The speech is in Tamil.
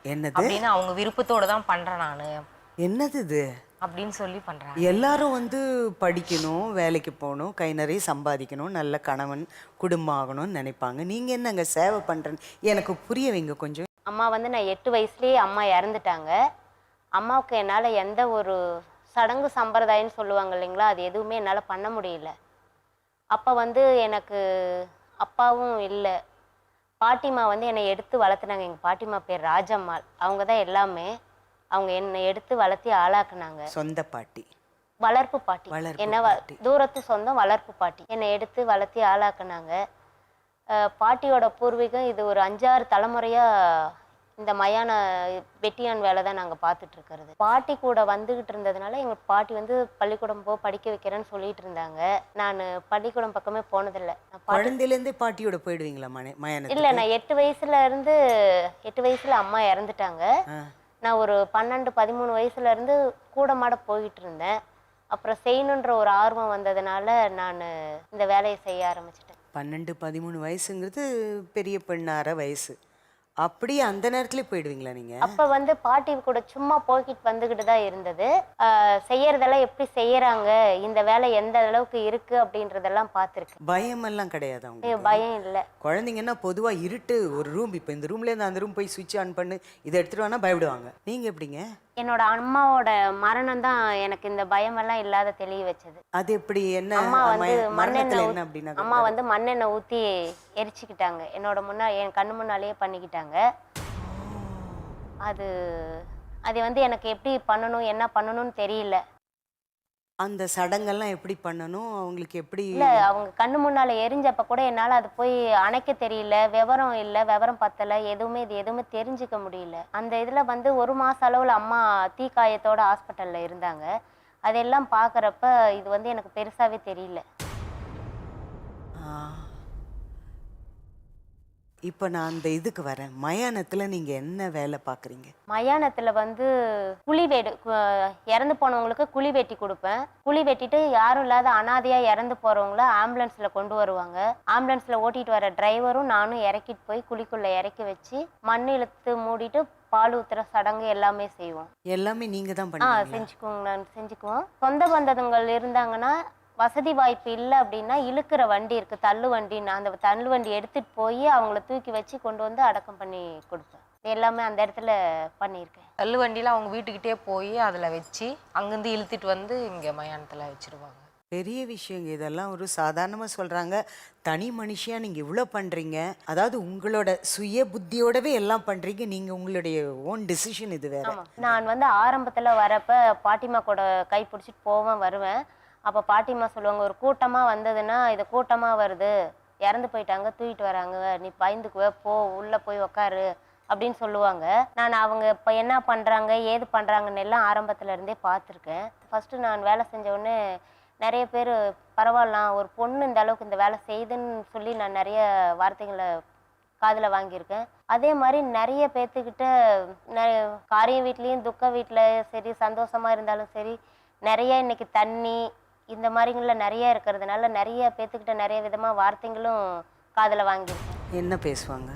என்னது? அப்படின்னு அவங்க விருப்பத்தோட தான் பண்றேன் நானு என்னது இது? அப்படின்னு சொல்லி பண்றாங்க. எல்லாரும் வந்து படிக்கணும், வேலைக்கு போகணும், கை நிறைய சம்பாதிக்கணும், நல்ல கணவன், குடும்பம் ஆகணும்னு நினைப்பாங்க. நீங்க என்னங்க சேவை பண்றேன்னு எனக்கு புரிய வைங்க கொஞ்சம். அம்மா வந்து நான் 8 வயசுலேயே அம்மா இறந்துட்டாங்க. அம்மாவுக்கு என்னால் எந்த ஒரு சடங்கு சம்பிரதாயம்னு சொல்லுவாங்க இல்லைங்களா, அது எதுவுமே என்னால் பண்ண முடியல. அப்போ வந்து எனக்கு அப்பாவும் இல்லை. பாட்டிமா வந்து என்னை எடுத்து வளர்த்துனாங்க. எங்கள் பாட்டிமா பேர் ராஜம்மாள். அவங்க தான் எல்லாமே. அவங்க என்னை எடுத்து வளர்த்தி ஆளாக்குனாங்க. சொந்த பாட்டி, வளர்ப்பு பாட்டி. என்ன பாட்டி. தூரத்து சொந்தம் வளர்ப்பு பாட்டி. என்னை எடுத்து வளர்த்தி ஆளாக்குனாங்க. பாட்டியோட பூர்வீகம் இது ஒரு 5-6 தலைமுறையாக இந்த மயான வெட்டியான் வேலை தான் நாங்கள் பார்த்துட்டு இருக்கிறது. பாட்டி கூட வந்துகிட்டு இருந்ததுனால எங்கள் பாட்டி வந்து பள்ளிக்கூடம் படிக்க வைக்கிறேன்னு சொல்லிட்டு இருந்தாங்க. நான் பள்ளிக்கூடம் பக்கமே போனதில்லை. குழந்தையிலேருந்தே பாட்டியோட போயிடுவீங்களா மயானத்துக்கு? இல்லை, நான் 8 வயசுல அம்மா இறந்துட்டாங்க. நான் ஒரு 12-13 வயசுல இருந்து கூட மாட போயிட்டு இருந்தேன். அப்புறம் செய்யணுன்ற ஒரு ஆர்வம் வந்ததுனால நான் இந்த வேலையை செய்ய ஆரம்பிச்சிட்டேன். 12-13 வயசுங்கிறது பெரிய பெண்ணார வயசு. அப்படியே அந்த நேரத்துல போயிடுவீங்களா நீங்க? அப்ப வந்து பாட்டி கூட சும்மா போய்கிட்டு வந்துகிட்டு தான் இருந்தது. செய்யறதெல்லாம் எப்படி செய்யறாங்க, இந்த வேலை எந்த அளவுக்கு இருக்கு அப்படின்றதெல்லாம் பார்த்துருக்கேன். பயம் எல்லாம் கிடையாது அவங்க? பயம் இல்லை. குழந்தைங்கன்னா பொதுவா இருட்டு ஒரு ரூம், இப்ப இந்த ரூம்ல இருந்து அந்த ரூம் போய் சுவிட்ச் ஆன் பண்ணு இதை எடுத்துட்டு வானா பயப்படுவாங்க. நீங்க எப்படிங்க? என்னோட அம்மாவோட மரணம் தான் எனக்கு இந்த பயமெல்லாம் இல்லாத தெளிய வச்சது. அது எப்படி? என்ன அம்மா வந்து அம்மா வந்து மண்ணெண்ணெய் ஊத்தி எரிச்சுக்கிட்டாங்க. என் கண்ணு முன்னாலேயே பண்ணிக்கிட்டாங்க. அது வந்து எனக்கு எப்படி பண்ணணும் என்ன பண்ணணும்னு தெரியல. அந்த சடங்கெல்லாம் எப்படி பண்ணணும், அவங்களுக்கு எப்படி? இல்ல, அவங்க கண்ணு முன்னால எரிஞ்சப்ப கூட என்னால அது போய் அணைக்க தெரியல. விவரம் இல்லை, விவரம் பத்தல, எதுவுமே தெரிஞ்சுக்க முடியல. அந்த இதுல வந்து 1 மாச அளவுல அம்மா தீக்காயத்தோட ஹாஸ்பிட்டல்ல இருந்தாங்க. அதெல்லாம் பாக்குறப்ப இது வந்து எனக்கு பெருசாவே தெரியல. இப்போ நான் அந்த இதுக்கு வரேன். மயானத்துல நீங்க என்ன வேலை பாக்குறீங்க? மயானத்துல வந்து இறந்து போனவங்களுக்கு குழி வெட்டி கொடுப்பேன். குழி வெட்டிட்டு யாரும் இல்லாத அனாதையா இறந்து போறவங்கள ஆம்புலன்ஸ்ல கொண்டு வருவாங்க. ஆம்புலன்ஸ்ல ஓட்டிட்டு வர டிரைவரும் நானும் இறக்கிட்டு போய் குழிக்குள்ள இறக்கி வச்சு மண் இழுத்து மூடிட்டு பால் ஊத்துற சடங்கு எல்லாமே செய்வோம். எல்லாமே நீங்க தான் பண்ணுவீங்களா? செஞ்சுக்குவோம். சொந்த பந்தங்கள் இருந்தாங்கன்னா, வசதி வாய்ப்பு இல்லை அப்படின்னா இழுக்கிற வண்டி இருக்கு, தள்ளு வண்டின்னு, அந்த தள்ளு வண்டி எடுத்துட்டு போய் அவங்கள தூக்கி வச்சு கொண்டு வந்து அடக்கம் பண்ணி கொடுப்பேன். எல்லாமே அந்த இடத்துல பண்ணியிருக்கேன். தள்ளு வண்டியில அவங்க வீட்டுக்கிட்டே போய் அதுல வச்சு அங்கிருந்து இழுத்துட்டு வந்து இங்க மயானத்துல வச்சிருவாங்க. பெரிய விஷயங்க இதெல்லாம். ஒரு சாதாரணமா சொல்றாங்க, தனி மனுஷியா நீங்க இவ்வளவு பண்றீங்க. அதாவது உங்களோட சுய புத்தியோடவே எல்லாம் பண்றீங்க. நீங்க உங்களுடைய ஓன் டிசிஷன் இது வேற. நான் வந்து ஆரம்பத்துல வரப்ப பாட்டிமா கூட கை பிடிச்சிட்டு போவேன் வருவேன். அப்போ பாட்டிமா சொல்லுவாங்க, ஒரு கூட்டமாக வந்ததுன்னா இது கூட்டமாக வருது, இறந்து போயிட்டாங்க, தூக்கிட்டு வராங்க, நீ பயந்துக்குவே, போ உள்ளே போய் உக்காரு அப்படின்னு சொல்லுவாங்க. நான் அவங்க இப்போ என்ன பண்ணுறாங்க ஏது பண்ணுறாங்கன்னு எல்லாம் ஆரம்பத்துல இருந்தே பார்த்துருக்கேன். ஃபஸ்ட்டு நான் வேலை செஞ்ச உடனே நிறைய பேர் பரவாயில்லாம், ஒரு பொண்ணு இந்த அளவுக்கு இந்த வேலை செய்யுதுன்னு சொல்லி நான் நிறைய வார்த்தைகளை காதில் வாங்கியிருக்கேன். அதே மாதிரி நிறைய பேர்த்துக்கிட்ட காரிய வீட்லேயும் துக்க வீட்டில் சரி, சந்தோஷமாக இருந்தாலும் சரி, நிறைய இன்னைக்கு தண்ணி இந்த மாதிரிங்கள நிறைய இருக்கிறதுனால நிறைய பேத்துக்கிட்ட நிறைய விதமாக வார்த்தைகளும் காதில் வாங்கியிருக்கேன். என்ன பேசுவாங்க?